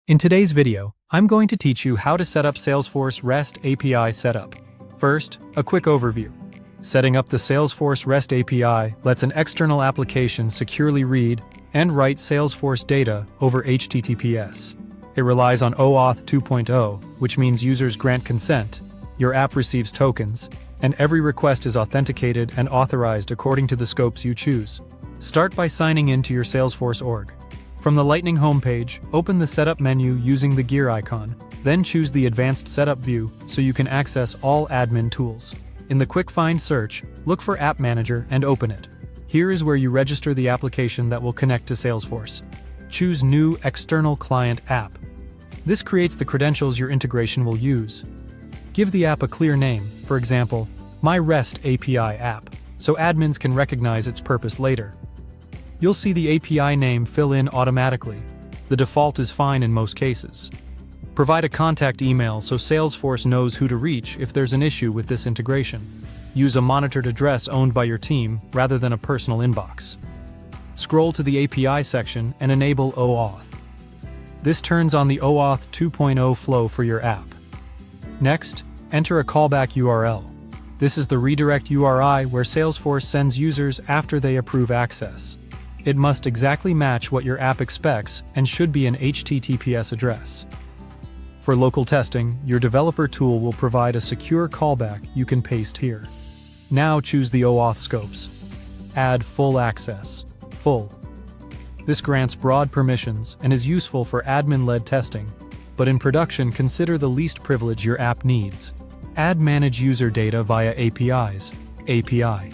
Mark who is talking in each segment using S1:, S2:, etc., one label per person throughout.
S1: In today's video, I'm going to teach you how to set up Salesforce REST API setup. First, a quick overview. Setting up the Salesforce REST API lets an external application securely read and write Salesforce data over HTTPS. It relies on OAuth 2.0, which means users grant consent, your app receives tokens, and every request is authenticated and authorized according to the scopes you choose. Start by signing in to your Salesforce org. From the Lightning homepage, open the Setup menu using the gear icon, then choose the Advanced Setup view so you can access all admin tools. In the Quick Find search, look for App Manager and open it. Here is where you register the application that will connect to Salesforce. Choose New External Client App. This creates the credentials your integration will use. Give the app a clear name, for example, My REST API App, so admins can recognize its purpose later. You'll see the API name fill in automatically. The default is fine in most cases. Provide a contact email so Salesforce knows who to reach if there's an issue with this integration. Use a monitored address owned by your team rather than a personal inbox. Scroll to the API section and enable OAuth. This turns on the OAuth 2.0 flow for your app. Next, enter a callback URL. This is the redirect URI where Salesforce sends users after they approve access. It must exactly match what your app expects and should be an HTTPS address. For local testing, your developer tool will provide a secure callback you can paste here. Now choose the OAuth scopes. Add full access. Full. This grants broad permissions and is useful for admin-led testing, but in production consider the least privilege your app needs. Add manage user data via APIs. API.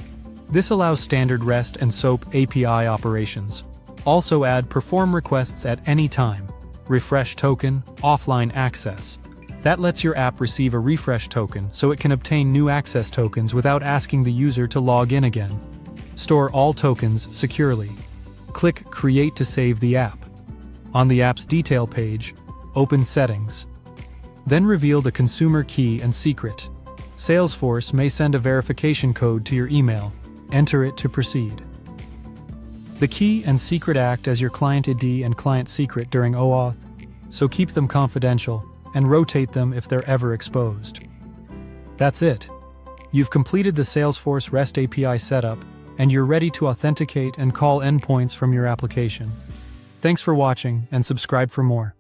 S1: This allows standard REST and SOAP API operations. Also add perform requests at any time. Refresh token, offline access. That lets your app receive a refresh token so it can obtain new access tokens without asking the user to log in again. Store all tokens securely. Click Create to save the app. On the app's detail page, open Settings. Then reveal the consumer key and secret. Salesforce may send a verification code to your email. Enter it to proceed. The key and secret act as your client ID and client secret during OAuth, so keep them confidential and rotate them if they're ever exposed. That's it. You've completed the Salesforce REST API setup, and you're ready to authenticate and call endpoints from your application. Thanks for watching, and subscribe for more.